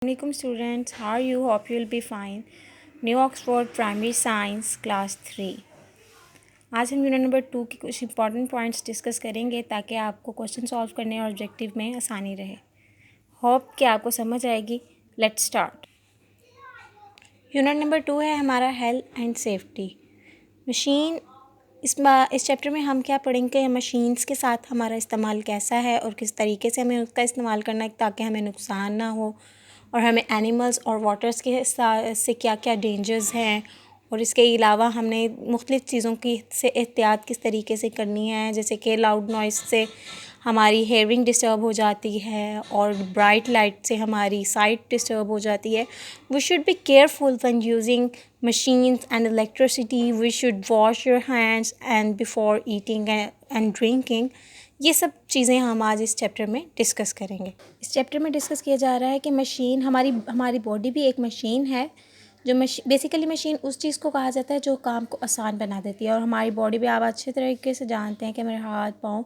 Assalamualaikum students, how are you? Hope you will be fine. New Oxford Primary Science Class 3. आज हम unit number 2 की कुछ important points discuss करेंगे ताकि आपको क्वेश्चन सॉल्व करने और ऑब्जेक्टिव में आसानी रहे। होप कि आपको समझ आएगी। Let's start. यूनिट नंबर 2 है हमारा हेल्थ एंड सेफ्टी। मशीन इस चैप्टर में हम क्या पढ़ेंगे, मशीन्स के साथ हमारा इस्तेमाल कैसा है और किस तरीके से हमें उसका इस्तेमाल करना है ताकि हमें नुकसान ना हो, और हमें एनिमल्स और वाटर्स के से क्या क्या डेंजर्स हैं, और इसके अलावा हमने मुख्तलिफ़ चीज़ों की से एहतियात किस तरीके से करनी है, जैसे कि लाउड नॉइस से हमारी हेयरिंग डिस्टर्ब हो जाती है और ब्राइट लाइट से हमारी साइट डिस्टर्ब हो जाती है। We should be careful when using machines and electricity. We should wash your hands and before eating and drinking. ये सब चीज़ें हम आज इस चैप्टर में डिस्कस करेंगे। इस चैप्टर में डिस्कस किया जा रहा है कि मशीन हमारी बॉडी भी एक मशीन है। जो बेसिकली मशीन उस चीज़ को कहा जाता है जो काम को आसान बना देती है, और हमारी बॉडी भी आप अच्छे तरीके से जानते हैं कि हमारे हाथ पाँव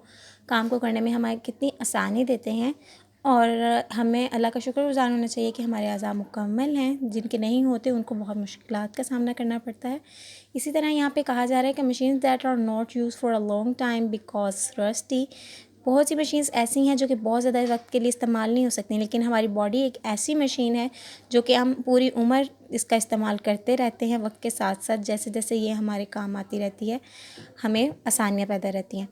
काम को करने में हमारी कितनी आसानी देते हैं, और हमें अल्लाह का शुक्रगुज़ार होना चाहिए कि हमारे अज़ा मुकम्मल हैं। जिनके नहीं होते उनको बहुत मुश्किलात का सामना करना पड़ता है। इसी तरह यहाँ पे कहा जा रहा है कि machines that are not use for a long time because rusty. बहुत सी मशीन्स ऐसी हैं जो कि बहुत ज़्यादा वक्त के लिए इस्तेमाल नहीं हो सकती, लेकिन हमारी बॉडी एक ऐसी मशीन है जो कि हम पूरी उम्र इसका इस्तेमाल करते रहते हैं। वक्त के साथ साथ जैसे जैसे ये हमारे काम आती रहती है, हमें आसानियाँ पैदा रहती हैं।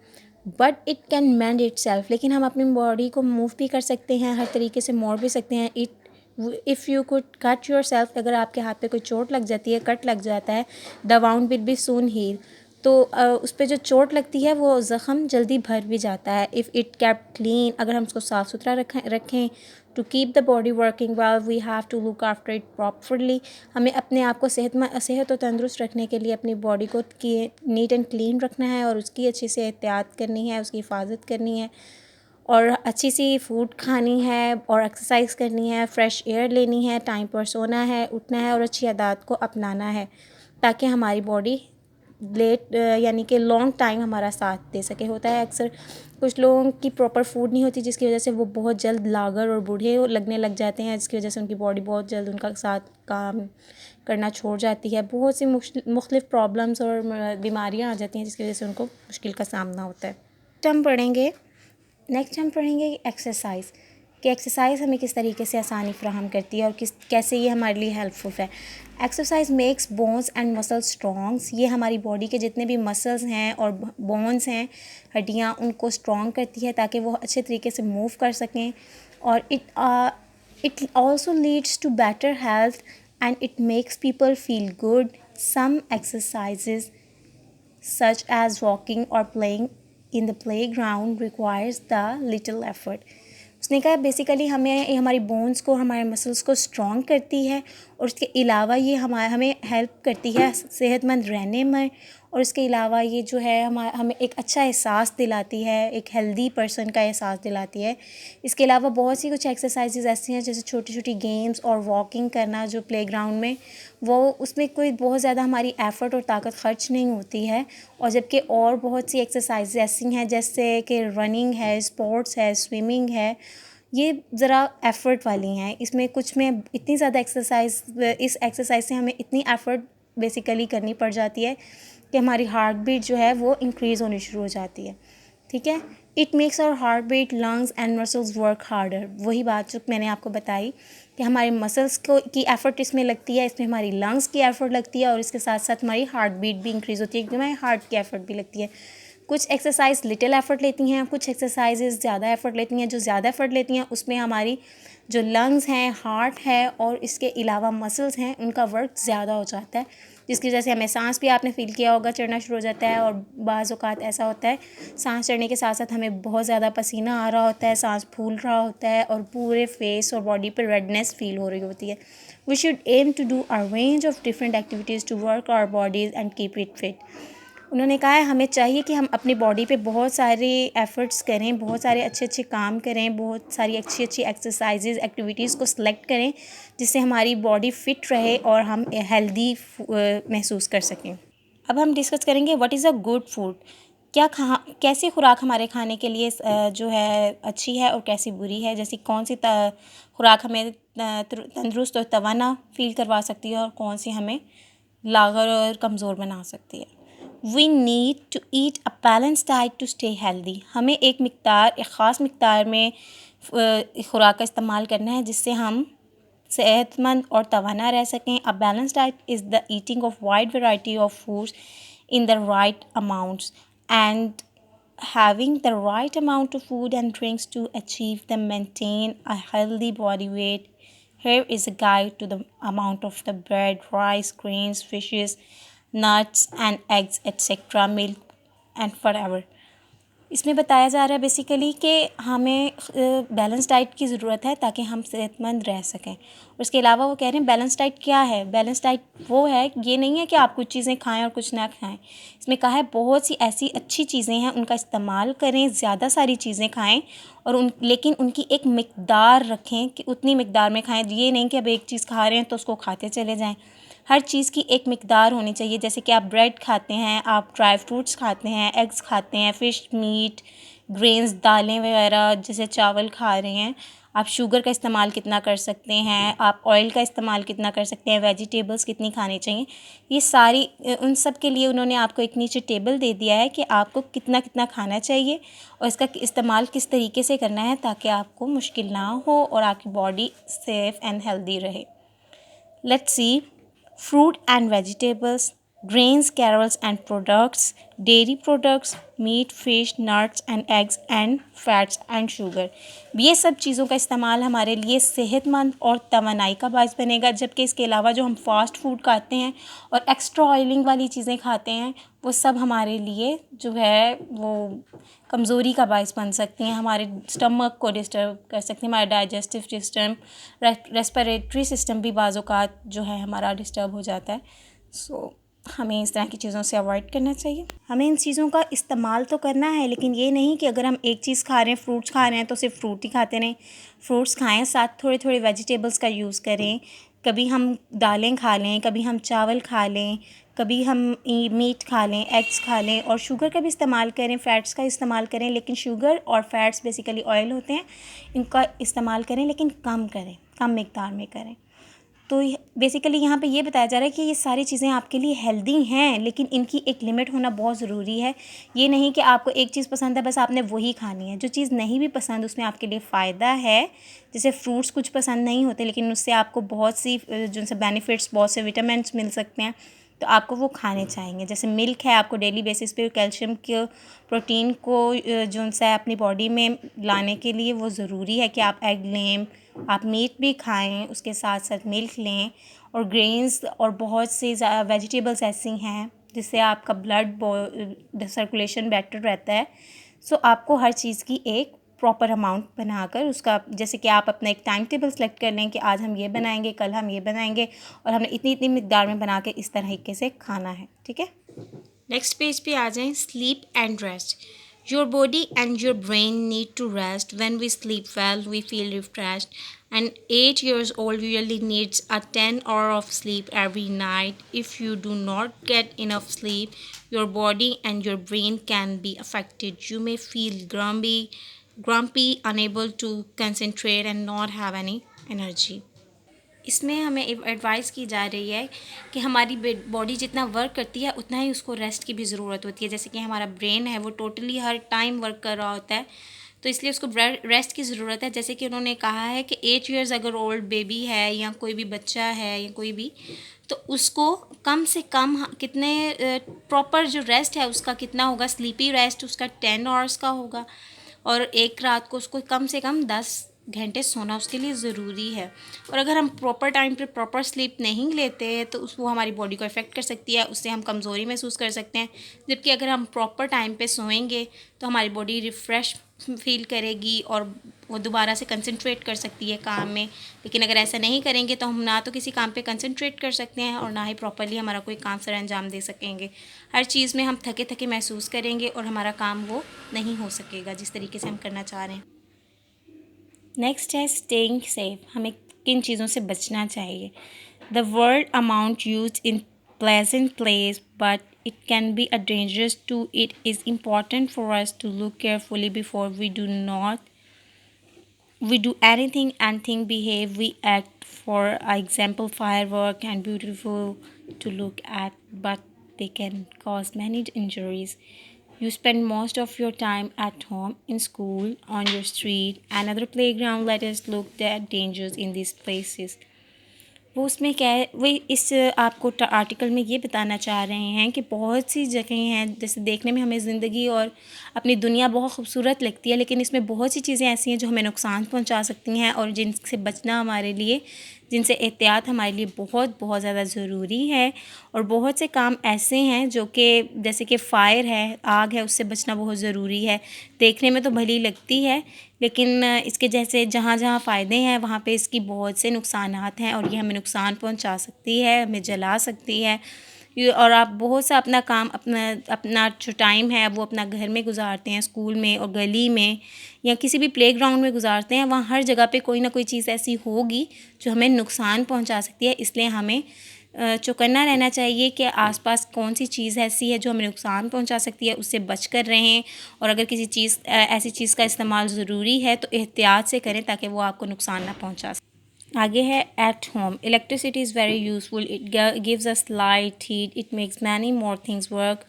But it can mend itself, लेकिन हम अपनी बॉडी को मूव भी कर सकते हैं, हर तरीके से मोड़ भी सकते हैं। If you could cut your self, अगर आपके हाथ पे कोई चोट लग जाती है, कट लग जाता है, the wound will be soon heal, तो उस पर जो चोट लगती है वो ज़ख़म जल्दी भर भी जाता है। इफ़ इट केप्ट क्लीन, अगर हम उसको साफ़ सुथरा रखें to keep the body working well we have to look after it properly. हमें अपने आप को सेहत और तंदुरुस्त रखने के लिए अपनी बॉडी को नीट एंड क्लीन रखना है, और उसकी अच्छे से एहतियात करनी है, उसकी हिफाजत करनी है, और अच्छी सी फूड खानी है, और एक्सरसाइज करनी है, फ्रेश एयर लेनी है, टाइम पर सोना है, उठना है, और अच्छी आदत को अपनाना है ताकि हमारी बॉडी यानी कि लॉन्ग टाइम हमारा साथ दे सके। होता है अक्सर कुछ लोगों की प्रॉपर फूड नहीं होती, जिसकी वजह से वो बहुत जल्द लागर और बूढ़े लगने लग जाते हैं, जिसकी वजह से उनकी बॉडी बहुत जल्द उनका साथ काम करना छोड़ जाती है। बहुत सी मुख्तलिफ़ प्रॉब्लम्स और बीमारियां आ जाती हैं, जिसकी वजह से उनको मुश्किल का सामना होता है। नेक्स्ट हम पढ़ेंगे एक्सरसाइज, कि एक्सरसाइज हमें किस तरीके से आसानी फ्राहम करती है और कैसे ये हमारे लिए हेल्पफुल है। Exercise makes bones and muscles strongs. ये हमारी बॉडी के जितने भी मसल्स हैं और बोन्स हैं, हड्डियाँ, उनको स्ट्रॉन्ग करती है ताकि वो अच्छे तरीके से मूव कर सकें। और it also leads to better health and it makes people feel good. Some exercises such as walking or playing in the playground requires the little effort. उसने कहा बेसिकली हमें हमारी बोन्स को, हमारे मसल्स को स्ट्रॉन्ग करती है, और उसके अलावा ये हमें हेल्प करती है सेहतमंद रहने में, और इसके अलावा ये जो है हमें एक अच्छा एहसास दिलाती है, एक हेल्दी पर्सन का एहसास दिलाती है। इसके अलावा बहुत सी कुछ एक्सरसाइजेज ऐसी हैं जैसे छोटी छोटी गेम्स और वॉकिंग करना जो प्लेग्राउंड में, वो उसमें कोई बहुत ज़्यादा हमारी एफ़र्ट और ताकत ख़र्च नहीं होती है। और जबकि और बहुत सी एक्सरसाइज ऐसी हैं जैसे कि रनिंग है, स्पोर्ट्स है, स्विमिंग है, ये ज़रा एफ़र्ट वाली हैं। इसमें कुछ में इतनी ज़्यादा इस एक्सरसाइज से हमें इतनी एफ़र्ट बेसिकली करनी पड़ जाती है कि हमारी हार्ट बीट जो है वो इंक्रीज़ होनी शुरू हो जाती है। ठीक है, it makes our heart beat, lungs and muscles work harder. वही बात जो मैंने आपको बताई कि हमारे मसल्स की एफ़र्ट इसमें लगती है, इसमें हमारी लंग्स की एफ़र्ट लगती है, और इसके साथ साथ हमारी हार्ट बीट भी इंक्रीज़ होती है, क्योंकि हमारी हार्ट की एफ़र्ट भी लगती है। कुछ एक्सरसाइज लिटिल एफ़र्ट लेती हैं, कुछ एक्सरसाइजेज ज़्यादा एफ़र्ट लेती हैं। जो ज़्यादा एफ़र्ट लेती हैं उसमें हमारी जो लंग्स हैं, हार्ट है, और इसके अलावा मसल्स हैं, उनका वर्क ज़्यादा हो जाता है, जिसकी वजह से हमें सांस भी, आपने फ़ील किया होगा, चढ़ना शुरू हो जाता है। और बाज़ औक़ात ऐसा होता है सांस चढ़ने के साथ साथ हमें बहुत ज़्यादा पसीना आ रहा होता है, सांस फूल रहा होता है, और पूरे फेस और बॉडी पर रेडनेस फ़ील हो रही होती है। We should aim to do a range of different activities to work our bodies and keep it fit. उन्होंने कहा है हमें चाहिए कि हम अपनी बॉडी पे बहुत सारे एफ़र्ट्स करें, बहुत सारे अच्छे अच्छे काम करें, बहुत सारी अच्छी अच्छी एक्सरसाइजेज़, एक्टिविटीज़ को सिलेक्ट करें, जिससे हमारी बॉडी फ़िट रहे और हम हेल्दी महसूस कर सकें। अब हम डिस्कस करेंगे what is a good food. कैसी खुराक हमारे खाने के लिए जो है अच्छी है और कैसी बुरी है, जैसी कौन सी खुराक हमें तंदुरुस्त और तवाना फील करवा सकती है और कौन सी हमें लागर और कमज़ोर बना सकती है। We need to eat a balance diet to stay healthy. हमें एक ख़ास मिकदार में खुराक का इस्तेमाल करना है जिससे हम सेहतमंद और तवाना रह सकें। अ balance diet is the eating of wide variety of foods in the right amounts and having the right amount of food and drinks to achieve the maintain a healthy body weight. Here is a guide to the amount of the bread, rice, grains, fishes, nuts and eggs, etc., milk and whatever. इसमें बताया जा रहा है basically कि हमें balance diet की ज़रूरत है ताकि हम सेहतमंद रह सकें। और उसके अलावा वो कह रहे हैं बैलेंस डाइट क्या है। बैलेंस डाइट वो है, ये नहीं है कि आप कुछ चीज़ें खाएं और कुछ ना खाएं। इसमें कहा है बहुत सी ऐसी अच्छी चीज़ें हैं, उनका इस्तेमाल करें, ज़्यादा सारी चीज़ें खाएं और लेकिन उनकी एक मिकदार रखें कि उतनी मिकदार में खाएं। ये नहीं कि अब एक चीज़ खा रहे हैं तो उसको खाते चले जाएँ। हर चीज़ की एक मिकदार होनी चाहिए। जैसे कि आप ब्रेड खाते हैं, आप ड्राई फ्रूट्स खाते हैं, एग्स खाते हैं, फ़िश, मीट, ग्रेन्स, दालें वगैरह, जैसे चावल खा रहे हैं। आप शुगर का इस्तेमाल कितना कर सकते हैं, आप ऑयल का इस्तेमाल कितना कर सकते हैं, वेजिटेबल्स कितनी खानी चाहिए, ये सारी उन सब के लिए उन्होंने आपको एक नीचे टेबल दे दिया है कि आपको कितना कितना खाना चाहिए और इसका इस्तेमाल किस तरीके से करना है ताकि आपको मुश्किल ना हो और आपकी बॉडी सेफ़ एंड हेल्दी रहे। Let's see. fruit and vegetables, grains, cereals and products, dairy products, meat, fish, nuts and eggs and fats and sugar। ये सब चीज़ों का इस्तेमाल हमारे लिए सेहतमंद और तवानाई का बायस बनेगा। जबकि इसके अलावा जो हम फास्ट फूड खाते हैं और एक्स्ट्रा ऑयलिंग वाली चीज़ें खाते हैं वो सब हमारे लिए जो है वो कमज़ोरी का बायस बन सकती हैं, हमारे स्टमक को डिस्टर्ब कर सकती हैं, हमारा डाइजेस्टिव सिस्टम, रेस्पिरेटरी सिस्टम भी बाज़ औक़ात जो है हमारा डिस्टर्ब हो जाता है। सो हमें इस तरह की चीज़ों से अवॉइड करना चाहिए। हमें इन चीज़ों का इस्तेमाल तो करना है लेकिन ये नहीं कि अगर हम एक चीज़ खा रहे हैं, फ्रूट्स खा रहे हैं तो सिर्फ फ्रूट ही खाते रहें। फ्रूट्स खाएं, साथ थोड़े थोड़े वेजिटेबल्स का यूज़ करें। कभी हम दालें खा लें, कभी हम चावल खा लें, कभी हम मीट खा लें, एग्स खा लें और शुगर का भी इस्तेमाल करें, फ़ैट्स का इस्तेमाल करें। लेकिन शुगर और फ़ैट्स बेसिकली ऑयल होते हैं, इनका इस्तेमाल करें लेकिन कम करें, कम मिकदार में करें। तो बेसिकली यहाँ पे ये बताया जा रहा है कि ये सारी चीज़ें आपके लिए हेल्दी हैं लेकिन इनकी एक लिमिट होना बहुत ज़रूरी है। ये नहीं कि आपको एक चीज़ पसंद है बस आपने वही खानी है। जो चीज़ नहीं भी पसंद उसमें आपके लिए फ़ायदा है। जैसे फ्रूट्स कुछ पसंद नहीं होते लेकिन उससे आपको बहुत सी जो से बेनिफिट्स, बहुत से विटामिन्स मिल सकते हैं तो आपको वो खाने चाहिए। जैसे मिल्क है, आपको डेली बेसिस पे कैल्शियम के, प्रोटीन को जो है अपनी बॉडी में लाने के लिए वो ज़रूरी है कि आप एग लें, आप मीट भी खाएं, उसके साथ साथ मिल्क लें। और ग्रेन्स और बहुत से वेजिटेबल्स ऐसी हैं जिससे आपका ब्लड सर्कुलेशन बेटर रहता है। सो आपको हर चीज़ की एक प्रॉपर अमाउंट बनाकर उसका, जैसे कि आप अपना एक टाइम टेबल सेलेक्ट कर लें कि आज हम ये बनाएंगे, कल हम ये बनाएंगे और हमने इतनी इतनी मिकदार में बना के इस तरीके से खाना है। ठीक है, नेक्स्ट पेज पे आ जाएं। Sleep and rest. Your body and your brain need to rest. When we sleep well, we feel refreshed. An 8 years old usually needs a 10 hour of sleep every night. If you do not get enough sleep, your body and your brain can be affected. You may feel grumpy, unable to concentrate and not have any energy. इसमें हमें advice की जा रही है कि हमारी body जितना work करती है उतना ही उसको रेस्ट की भी ज़रूरत होती है। जैसे कि हमारा ब्रेन है वो टोटली हर टाइम वर्क कर रहा होता है तो इसलिए उसको रेस्ट की ज़रूरत है। जैसे कि उन्होंने कहा है कि 8 ईयर्स अगर ओल्ड बेबी है या कोई भी बच्चा है या कोई भी, तो उसको कम से कम कितने प्रॉपर जो रेस्ट है उसका कितना होगा, स्लीपी रेस्ट उसका 10 आवर्स का होगा और एक रात को उसको कम से कम 10 घंटे सोना उसके लिए ज़रूरी है। और अगर हम प्रॉपर टाइम पे प्रॉपर स्लीप नहीं लेते हैं तो वो हमारी बॉडी को इफ़ेक्ट कर सकती है, उससे हम कमज़ोरी महसूस कर सकते हैं। जबकि अगर हम प्रॉपर टाइम पे सोएंगे तो हमारी बॉडी रिफ़्रेश फील करेगी और वो दोबारा से कंसंट्रेट कर सकती है काम में। लेकिन अगर ऐसा नहीं करेंगे तो हम ना तो किसी काम पे कंसंट्रेट कर सकते हैं और ना ही प्रॉपरली हमारा कोई काम सर अंजाम दे सकेंगे। हर चीज़ में हम थके थके महसूस करेंगे और हमारा काम वो नहीं हो सकेगा जिस तरीके से हम करना चाह रहे हैं। नेक्स्ट है स्टेइंग सेफ। हमें किन चीज़ों से बचना चाहिए। The word amount use in pleasant place but it can be a dangerous too. It is important for us to look carefully before we do not we do anything and think, behave, we act. For example, firework and beautiful to look at, but they can cause many injuries. You spend most of your time at home, in school, on your street, and other playground. Let us look at dangers in these places. वो उसमें क्या है, वही इस आपको article में ये बताना चाह रहे हैं कि बहुत सी जगह हैं, जैसे देखने में हमें ज़िंदगी और अपनी दुनिया बहुत खूबसूरत लगती है, लेकिन इसमें बहुत सी चीज़ें ऐसी हैं जो हमें नुकसान पहुंचा सकती हैं और जिनसे बचना हमारे लिए, जिनसे एहतियात हमारे लिए बहुत बहुत ज़्यादा ज़रूरी है। और बहुत से काम ऐसे हैं जो कि जैसे कि फ़ायर है, आग है, उससे बचना बहुत ज़रूरी है। देखने में तो भली लगती है, लेकिन इसके जैसे जहाँ जहाँ फ़ायदे हैं वहाँ पे इसकी बहुत से नुकसानात हैं और ये हमें नुकसान पहुँचा सकती है, हमें जला सकती है। और आप बहुत सा अपना काम, अपना जो टाइम है वो अपना घर में गुजारते हैं, स्कूल में और गली में या किसी भी प्लेग्राउंड में गुजारते हैं, वहाँ हर जगह पे कोई ना कोई चीज़ ऐसी होगी जो हमें नुकसान पहुँचा सकती है। इसलिए हमें चौकन्ना रहना चाहिए कि आसपास कौन सी चीज़ ऐसी है जो हमें नुकसान पहुंचा सकती है, उससे बच कर रहें। और अगर किसी चीज़ ऐसी चीज़ का इस्तेमाल ज़रूरी है तो एहतियात से करें ताकि वो आपको नुकसान ना पहुंचा सके। आगे है at home. Electricity is very useful, it gives us light, heat, it makes many more things work.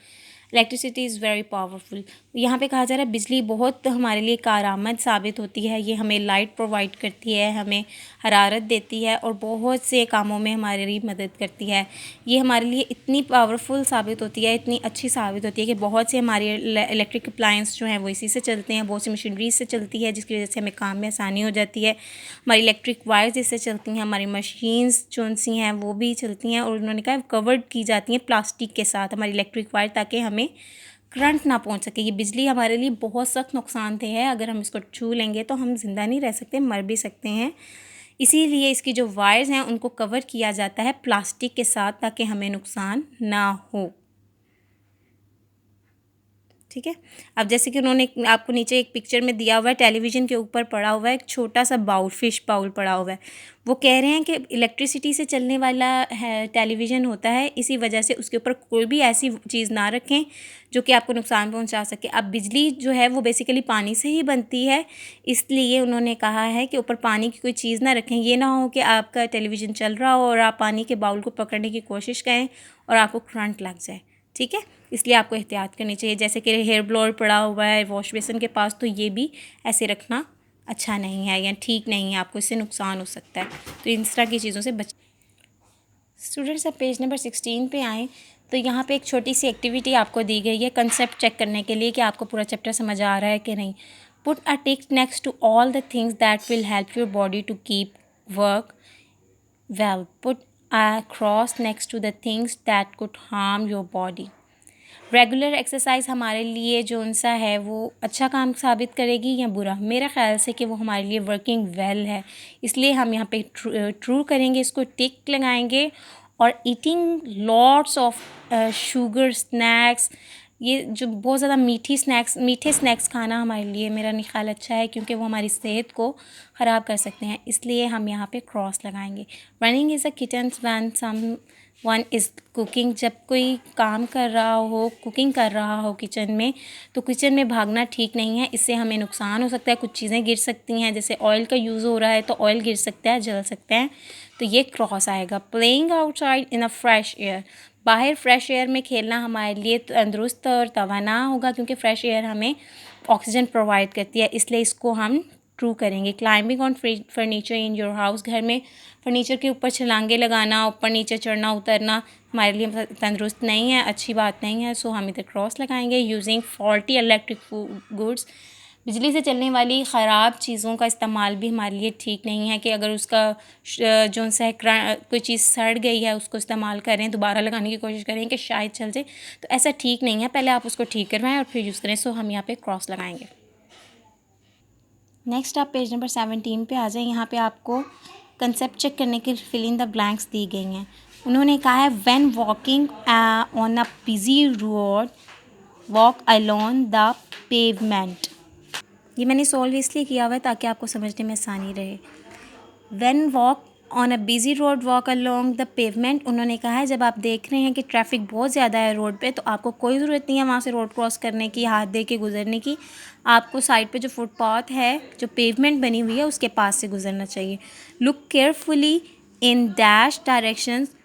Electricity is very powerful. यहाँ पे कहा जा रहा है बिजली बहुत हमारे लिए कारआमद साबित होती है। ये हमें लाइट प्रोवाइड करती है, हमें हरारत देती है और बहुत से कामों में हमारे लिए मदद करती है। ये हमारे लिए इतनी पावरफुल साबित होती है, इतनी अच्छी साबित होती है कि बहुत से हमारे इलेक्ट्रिक अप्लायंस जो हैं वो इसी से चलते हैं, बहुत सी मशीनरीज से चलती है, जिसकी वजह से हमें काम में आसानी हो जाती है। हमारी इलेक्ट्रिक वायर्स इससे चलती हैं, हमारी मशीन्स जो सी हैं वो भी चलती हैं और उन्होंने कहा कवर्ड की जाती हैं प्लास्टिक के साथ हमारी इलेक्ट्रिक वायर, ताकि हमें करंट ना पहुंच सके। ये बिजली हमारे लिए बहुत सख्त नुकसानदेह है, अगर हम इसको छू लेंगे तो हम ज़िंदा नहीं रह सकते, मर भी सकते हैं। इसीलिए इसकी जो वायर्स हैं उनको कवर किया जाता है प्लास्टिक के साथ ताकि हमें नुकसान ना हो। ठीक है। अब जैसे कि उन्होंने आपको नीचे एक पिक्चर में दिया हुआ है, टेलीविज़न के ऊपर पड़ा हुआ है एक छोटा सा बाउल, फिश बाउल पड़ा हुआ है। वो कह रहे हैं कि इलेक्ट्रिसिटी से चलने वाला है टेलीविज़न होता है, इसी वजह से उसके ऊपर कोई भी ऐसी चीज़ ना रखें जो कि आपको नुकसान पहुंचा सके। अब बिजली जो है वो बेसिकली पानी से ही बनती है, इसलिए उन्होंने कहा है कि ऊपर पानी की कोई चीज़ ना रखें। ये ना हो कि आपका टेलीविज़न चल रहा हो और आप पानी के बाउल को पकड़ने की कोशिश करें और आपको करंट लग जाए। ठीक है, इसलिए आपको एहतियात करनी चाहिए। जैसे कि हेयर ब्लोअर पड़ा हुआ है वॉश बेसिन के पास, तो ये भी ऐसे रखना अच्छा नहीं है या ठीक नहीं है, आपको इससे नुकसान हो सकता है। तो इन तरह की चीज़ों से बच। स्टूडेंट्स अब पेज नंबर 16 पे आएँ तो यहाँ पे एक छोटी सी एक्टिविटी आपको दी गई है कंसेप्ट चेक करने के लिए कि आपको पूरा चैप्टर समझ आ रहा है कि नहीं। Put a tick next to all the things that will help your body to keep work well. Put a cross next to the things that could harm your body. Regular exercise हमारे लिए जो उनसा है वो अच्छा काम साबित करेगी या बुरा। मेरा ख़्याल से कि वो हमारे लिए वर्किंग वेल है, इसलिए हम यहाँ पे ट्रू करेंगे, इसको टिक लगाएंगे। और eating lots of sugar snacks, ये जो बहुत ज़्यादा मीठे स्नैक्स खाना हमारे लिए मेरा नहीं ख्याल अच्छा है, क्योंकि वो हमारी सेहत को ख़राब कर सकते हैं, इसलिए हम यहाँ पे क्रॉस लगाएंगे। Running is a kittens when someone is cooking, जब कोई काम कर रहा हो, कुकिंग कर रहा हो किचन में, तो किचन में भागना ठीक नहीं है, इससे हमें नुकसान हो सकता है, कुछ चीज़ें गिर सकती हैं, जैसे ऑयल का यूज़ हो रहा है तो ऑयल गिर सकता है, जल सकते हैं, तो ये क्रॉस आएगा। Playing outside in a fresh air, बाहर फ्रेश एयर में खेलना हमारे लिए तंदुरुस्त और तवाना होगा, क्योंकि फ्रेश एयर हमें ऑक्सीजन प्रोवाइड करती है, इसलिए इसको हम ट्रू करेंगे। Climbing on furniture in your house, घर में फर्नीचर के ऊपर छलांगे लगाना, ऊपर नीचे चढ़ना उतरना हमारे लिए तंदुरुस्त नहीं है, अच्छी बात नहीं है, सो हम इधर क्रॉस लगाएंगे। यूजिंग फॉल्टी इलेक्ट्रिक गुड्स, बिजली से चलने वाली ख़राब चीज़ों का इस्तेमाल भी हमारे लिए ठीक नहीं है, कि अगर उसका जो सा कोई चीज़ सड़ गई है उसको इस्तेमाल करें, दोबारा लगाने की कोशिश करें कि शायद चल जाए, तो ऐसा ठीक नहीं है, पहले आप उसको ठीक करवाएं और फिर यूज़ करें। सो हम यहाँ पे क्रॉस लगाएंगे। नेक्स्ट आप पेज नंबर 17 पे आ जाएं। यहाँ पे आपको कंसेप्ट चेक करने के फिल इन द ब्लैंक्स दी गई हैं। उन्होंने कहा है when walking on a busy road walk alone the pavement. ये मैंने सॉल्व इसलिए किया हुआ है ताकि आपको समझने में आसानी रहे। When walk on a busy road walk along the pavement. उन्होंने कहा है जब आप देख रहे हैं कि ट्रैफिक बहुत ज़्यादा है रोड पे, तो आपको कोई ज़रूरत नहीं है वहाँ से रोड क्रॉस करने की, हाथ दे के गुजरने की। आपको साइड पे जो फुटपाथ है, जो पेवमेंट बनी हुई है, उसके पास से गुजरना चाहिए। Look carefully in dash directions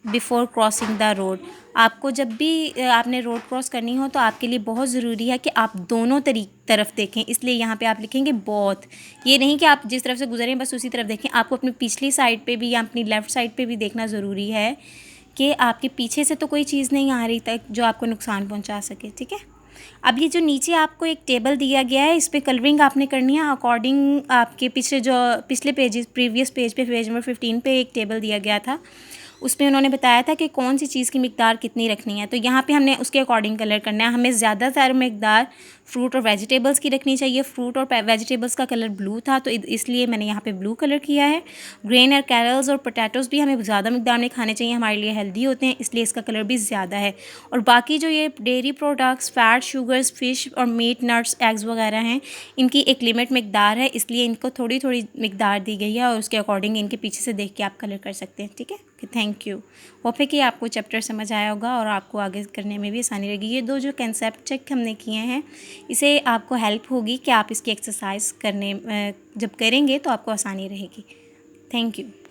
before crossing the road. आपको जब भी आपने रोड क्रॉस करनी हो तो आपके लिए बहुत ज़रूरी है कि आप दोनों तरफ देखें, इसलिए यहाँ पे आप लिखेंगे बोथ। ये नहीं कि आप जिस तरफ से गुजरें बस उसी तरफ देखें, आपको अपनी पिछली साइड पे भी या अपनी लेफ़्ट साइड पे भी देखना ज़रूरी है कि आपके पीछे से तो कोई चीज़ नहीं आ रही तक जो आपको नुकसान पहुँचा सके, ठीक है। अब ये जो नीचे आपको एक टेबल दिया गया है, इस पर कलरिंग आपने करनी है अकॉर्डिंग आपके पिछले पेजेस, प्रीवियस पेज पे, पेज नंबर 15 पे एक टेबल दिया गया था, उसमें उन्होंने बताया था कि कौन सी चीज़ की मिकदार कितनी रखनी है। तो यहाँ पे हमने उसके अकॉर्डिंग कलर करना है। हमें ज़्यादातर मिकदार फ्रूट और वेजिटेबल्स की रखनी चाहिए। फ्रूट और वेजिटेबल्स का कलर ब्लू था, तो इसलिए मैंने यहाँ पे ब्लू कलर किया है। ग्रेन और कैरल्स और पोटैटोज़ भी हमें ज़्यादा मिकदार में खाने चाहिए, हमारे लिए हेल्दी होते हैं, इसलिए इसका कलर भी ज़्यादा है। और बाकी जो ये dairy products, fat, sugars, fish और मीट, नट्स, एग्स वगैरह हैं, इनकी एक लिमिट मिकदार है, इसलिए इनको थोड़ी थोड़ी मिकदार दी गई है और उसके अकॉर्डिंग इनके पीछे से देख के आप कलर कर सकते हैं, ठीक है। Thank you. होप है कि आपको चैप्टर समझ आया होगा और आपको आगे करने में भी आसानी रहेगी। ये दो जो कंसेप्ट चेक हमने किए हैं, इसे आपको हेल्प होगी कि आप इसकी एक्सरसाइज करने जब करेंगे तो आपको आसानी रहेगी। Thank you.